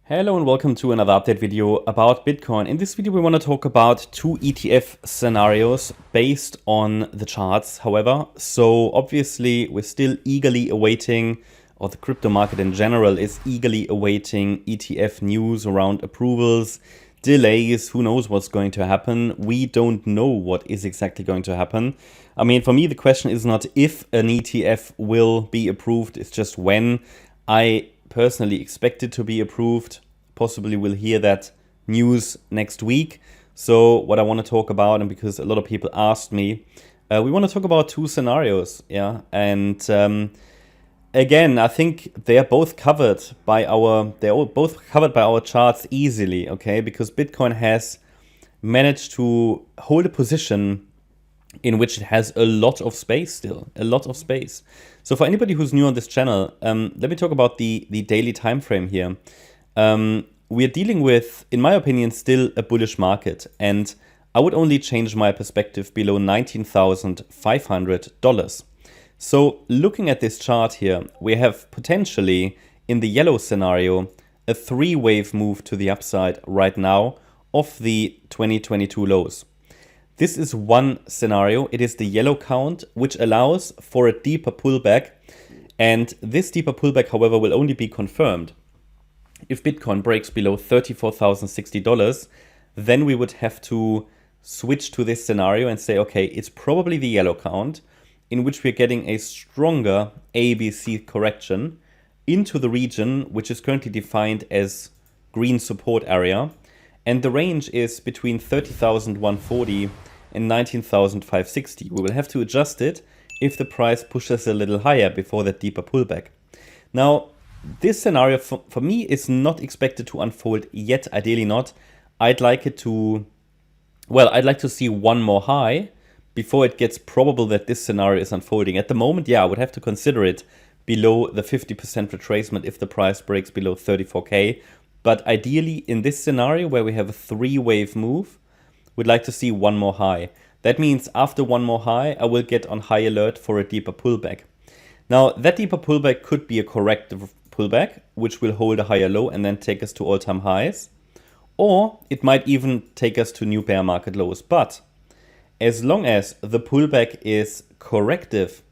Hello and welcome to another update video about Bitcoin. In this video we want to talk about two ETF scenarios based on the charts, however. So obviously we're still eagerly awaiting, or the crypto market in general is eagerly awaiting ETF news around approvals, delays, who knows what's going to happen. We don't know what is exactly going to happen. I mean, for me the question is not if an ETF will be approved, it's just when. I personally expect it to be approved. Possibly we'll hear that news next week. So what I want to talk about, and because a lot of people asked me, we want to talk about two scenarios, yeah. And again, I think they are both covered by our charts easily, okay? Because Bitcoin has managed to hold a position in which it has a lot of space still, a lot of space. So for anybody who's new on this channel, let me talk about the daily time frame here. We are dealing with, in my opinion, still a bullish market, and I would only change my perspective below $19,500. So looking at this chart here, we have potentially, in the yellow scenario, a three-wave move to the upside right now of the 2022 lows. This is one scenario. It is the yellow count, which allows for a deeper pullback. And this deeper pullback, however, will only be confirmed if Bitcoin breaks below $34,060. Then we would have to switch to this scenario and say, okay, it's probably the yellow count in which we're getting a stronger ABC correction into the region, which is currently defined as green support area. And the range is between 30,140 and 19,560. We will have to adjust it if the price pushes a little higher before that deeper pullback. Now, this scenario for me is not expected to unfold yet, ideally not. I'd like to see one more high before it gets probable that this scenario is unfolding. At the moment, yeah, I would have to consider it below the 50% retracement if the price breaks below 34K. But ideally, in this scenario where we have a three-wave move, we'd like to see one more high. That means after one more high, I will get on high alert for a deeper pullback. Now, that deeper pullback could be a corrective pullback, which will hold a higher low and then take us to all-time highs. Or it might even take us to new bear market lows. But as long as the pullback is corrective,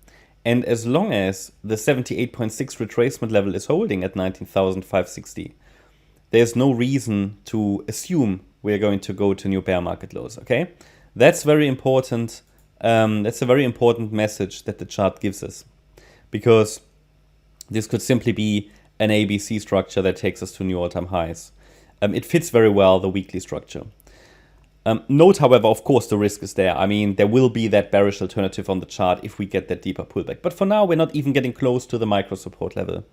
and as long as the 78.6 retracement level is holding at 19,560, there's no reason to assume we're going to go to new bear market lows, okay? That's very important. That's a very important message that the chart gives us, because this could simply be an ABC structure that takes us to new all-time highs. It fits very well the weekly structure. Note, however, of course, the risk is there. I mean, there will be that bearish alternative on the chart if we get that deeper pullback. But for now, we're not even getting close to the micro support level.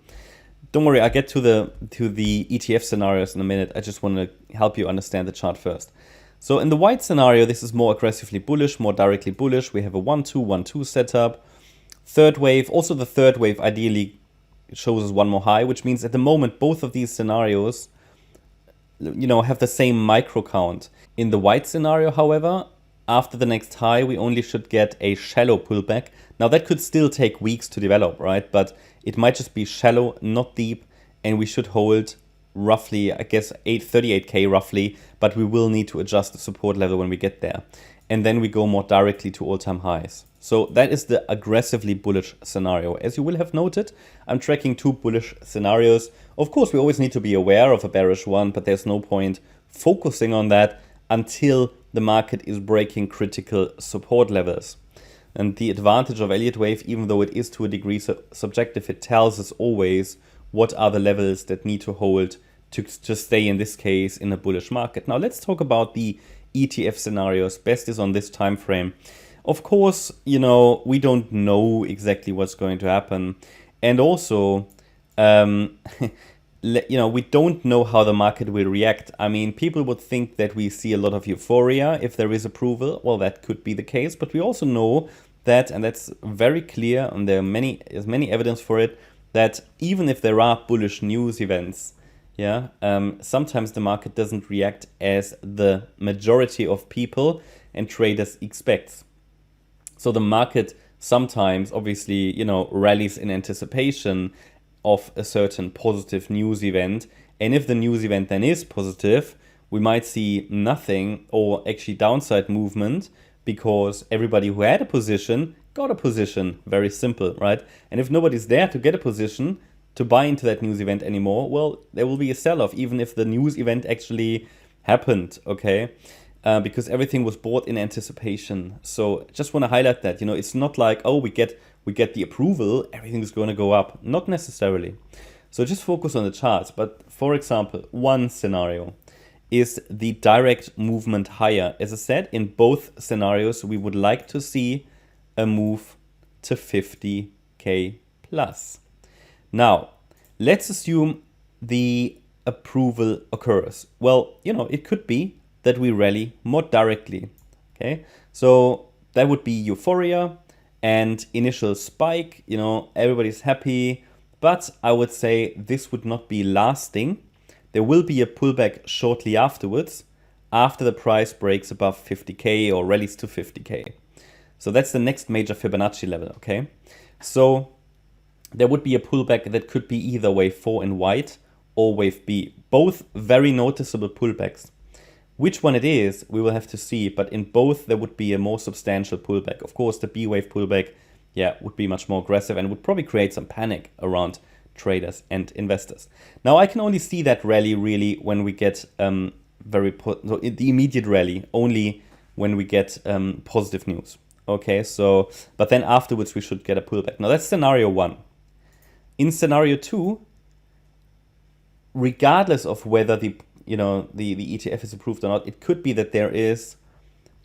Don't worry, I'll get to the ETF scenarios in a minute. I just want to help you understand the chart first. So in the white scenario, this is more aggressively bullish, more directly bullish. We have a 1-2, 1-2 setup. Third wave, also the third wave ideally shows us one more high, which means at the moment both of these scenarios, have the same micro count. In the white scenario, however, after the next high, we only should get a shallow pullback. Now that could still take weeks to develop, right? But it might just be shallow, not deep, and we should hold roughly, I guess, 38K roughly, but we will need to adjust the support level when we get there. And then we go more directly to all-time highs. So that is the aggressively bullish scenario. As you will have noted, I'm tracking two bullish scenarios. Of course, we always need to be aware of a bearish one, but there's no point focusing on that until the market is breaking critical support levels. And the advantage of Elliott Wave, even though it is to a degree subjective, it tells us always what are the levels that need to hold to stay, in this case, in a bullish market. Now let's talk about the ETF scenarios. Best is on this time frame. Of course, we don't know exactly what's going to happen. And also, we don't know how the market will react. I mean, people would think that we see a lot of euphoria if there is approval. Well, that could be the case. But we also know that, and that's very clear, and there's many evidence for it, that even if there are bullish news events, sometimes the market doesn't react as the majority of people and traders expect. So the market sometimes, obviously, rallies in anticipation of a certain positive news event. And if the news event then is positive, we might see nothing or actually downside movement because everybody who had a position got a position. Very simple, right? And if nobody's there to get a position to buy into that news event anymore, well, there will be a sell-off, even if the news event actually happened, okay? Because everything was bought in anticipation. So just want to highlight that, it's not like, oh, we get the approval, everything is going to go up. Not necessarily. So just focus on the charts. But for example, one scenario is the direct movement higher. As I said, in both scenarios, we would like to see a move to 50K plus. Now, let's assume the approval occurs. Well, it could be that we rally more directly. Okay, so that would be euphoria and initial spike. Everybody's happy, but I would say this would not be lasting. There will be a pullback shortly afterwards, after the price breaks above 50K or rallies to 50K. So that's the next major Fibonacci level, okay? So there would be a pullback that could be either wave 4 in white or wave B. Both very noticeable pullbacks. Which one it is, we will have to see, but in both there would be a more substantial pullback. Of course, the B wave pullback, would be much more aggressive and would probably create some panic around traders and investors. Now, I can only see that rally really when we get the immediate rally only when we get positive news. Okay, so, but then afterwards we should get a pullback. Now that's scenario 1. In scenario 2, regardless of whether the ETF is approved or not, it could be that there is,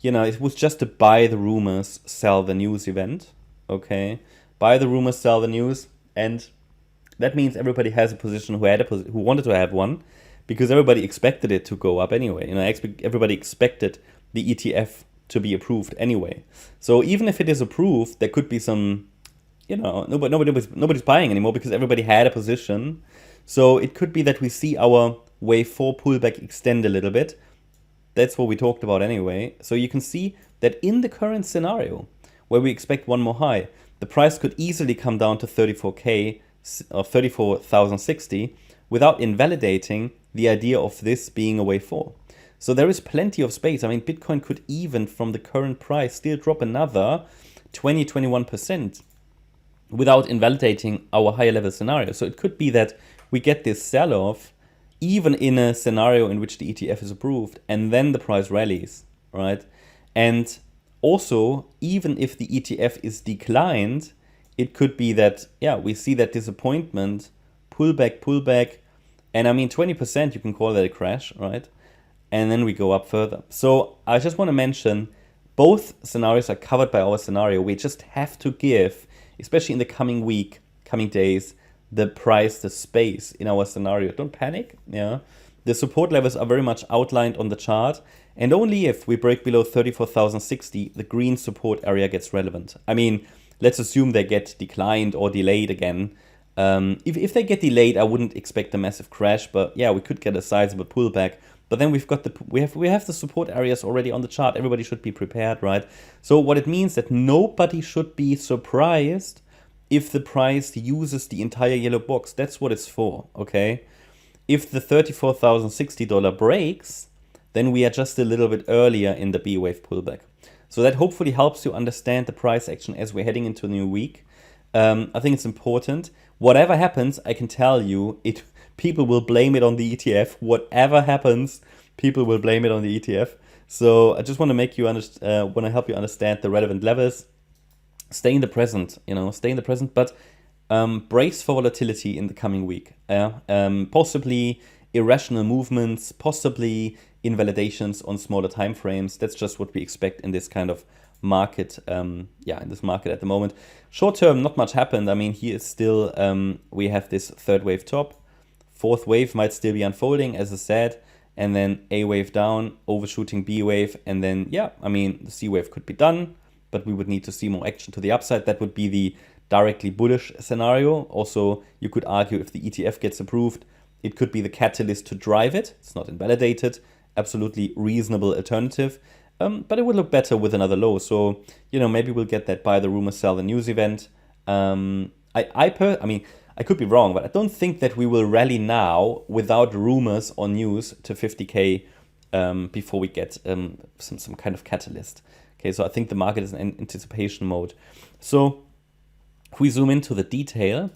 it was just a buy the rumors, sell the news event. Okay, buy the rumors, sell the news, and that means everybody has a position who wanted to have one, because everybody expected it to go up anyway. Everybody expected the ETF to be approved anyway. So even if it is approved, there could be some, nobody's buying anymore because everybody had a position. So it could be that we see our wave 4 pullback extend a little bit. That's what we talked about anyway. So you can see that in the current scenario, where we expect one more high, the price could easily come down to 34K or 34,060 without invalidating the idea of this being a wave 4. So there is plenty of space. I mean, Bitcoin could even from the current price still drop another 20-21% without invalidating our higher level scenario. So it could be that we get this sell-off even in a scenario in which the ETF is approved, and then the price rallies, right? And also, even if the ETF is declined, it could be that, we see that disappointment, pullback, and I mean 20%, you can call that a crash, right? And then we go up further. So I just want to mention both scenarios are covered by our scenario. We just have to give, especially in the coming week, coming days, the price, the space in our scenario. Don't panic. The support levels are very much outlined on the chart, and only if we break below 34,060, the green support area gets relevant. I mean, let's assume they get declined or delayed again. If they get delayed, I wouldn't expect a massive crash, but we could get a sizable pullback. But then we have the support areas already on the chart. Everybody should be prepared, right? So what it means that nobody should be surprised if the price uses the entire yellow box. That's what it's for, okay? If the $34,060 breaks, then we are just a little bit earlier in the B wave pullback. So that hopefully helps you understand the price action as we're heading into a new week. I think it's important. Whatever happens, I can tell you, people will blame it on the ETF. Whatever happens, people will blame it on the ETF. So I just want to make you want to help you understand the relevant levels. Stay in the present, but brace for volatility in the coming week. Possibly irrational movements, possibly invalidations on smaller time frames. That's just what we expect in this kind of market. In this market at the moment. Short term, not much happened. I mean, here is still we have this third wave top. Fourth wave might still be unfolding, as I said, and then A wave down, overshooting B wave, and then the C wave could be done, but we would need to see more action to the upside. That would be the directly bullish scenario. Also, you could argue if the ETF gets approved, it could be the catalyst to drive it. It's not invalidated. Absolutely reasonable alternative. But it would look better with another low. So, I could be wrong, but I don't think that we will rally now without rumors or news to 50K before we get some kind of catalyst. Okay, so I think the market is in anticipation mode. So if we zoom into the detailed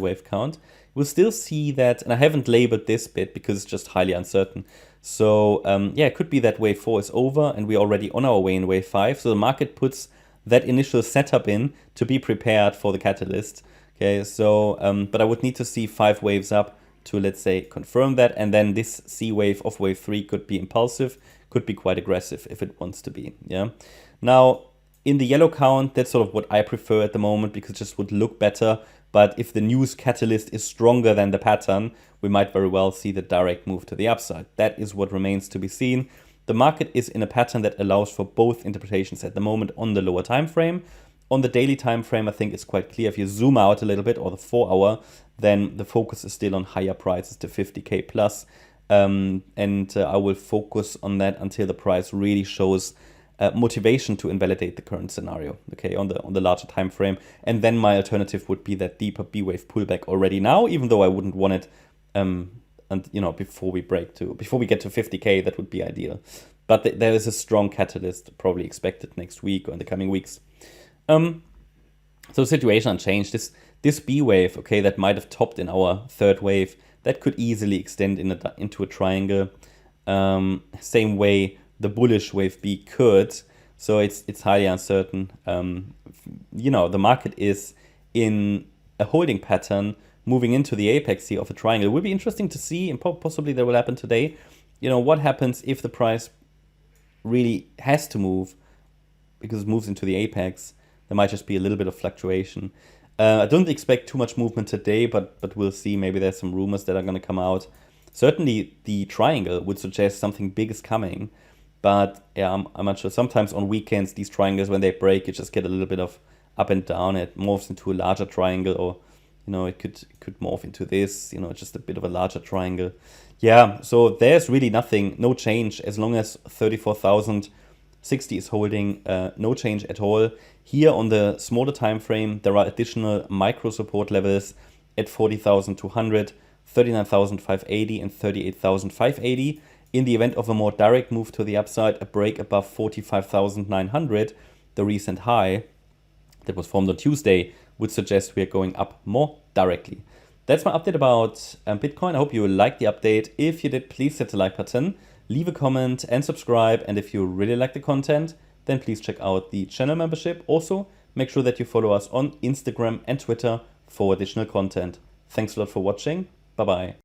wave count, we'll still see that, and I haven't labeled this bit because it's just highly uncertain. So yeah, it could be that wave 4 is over and we're already on our way in wave 5. So the market puts that initial setup in to be prepared for the catalyst. Okay, so but I would need to see 5 waves up to, let's say, confirm that, and then this C wave of wave 3 could be impulsive, could be quite aggressive if it wants to be. Yeah. Now in the yellow count, that's sort of what I prefer at the moment because it just would look better. But if the news catalyst is stronger than the pattern, we might very well see the direct move to the upside. That is what remains to be seen. The market is in a pattern that allows for both interpretations at the moment on the lower time frame. On the daily time frame, I think it's quite clear. If you zoom out a little bit, or the 4 hour, then the focus is still on higher prices to 50K plus. And I will focus on that until the price really shows motivation to invalidate the current scenario, okay, on the larger time frame. And then my alternative would be that deeper B wave pullback already now, even though I wouldn't want it and before we get to 50K. That would be ideal. But there is a strong catalyst probably expected next week or in the coming weeks. So situation unchanged. This B wave, okay, that might have topped in our third wave, that could easily extend into a triangle. Same way the bullish wave B could. So it's highly uncertain. The market is in a holding pattern moving into the apex here of a triangle. It will be interesting to see, and possibly that will happen today. What happens if the price really has to move because it moves into the apex. There might just be a little bit of fluctuation. I don't expect too much movement today, but we'll see. Maybe there's some rumors that are going to come out. Certainly the triangle would suggest something big is coming. But yeah, I'm not sure. Sometimes on weekends, these triangles, when they break, you just get a little bit of up and down. It morphs into a larger triangle, or it could morph into this, just a bit of a larger triangle. Yeah, so there's really no change as long as 34,060 is holding, no change at all. Here on the smaller time frame, there are additional micro support levels at 40,200, 39,580, and 38,580. In the event of a more direct move to the upside, a break above 45,900, the recent high that was formed on Tuesday, would suggest we are going up more directly. That's my update about Bitcoin. I hope you liked the update. If you did, please hit the like button, leave a comment and subscribe. And if you really like the content, then please check out the channel membership. Also, make sure that you follow us on Instagram and Twitter for additional content. Thanks a lot for watching. Bye-bye.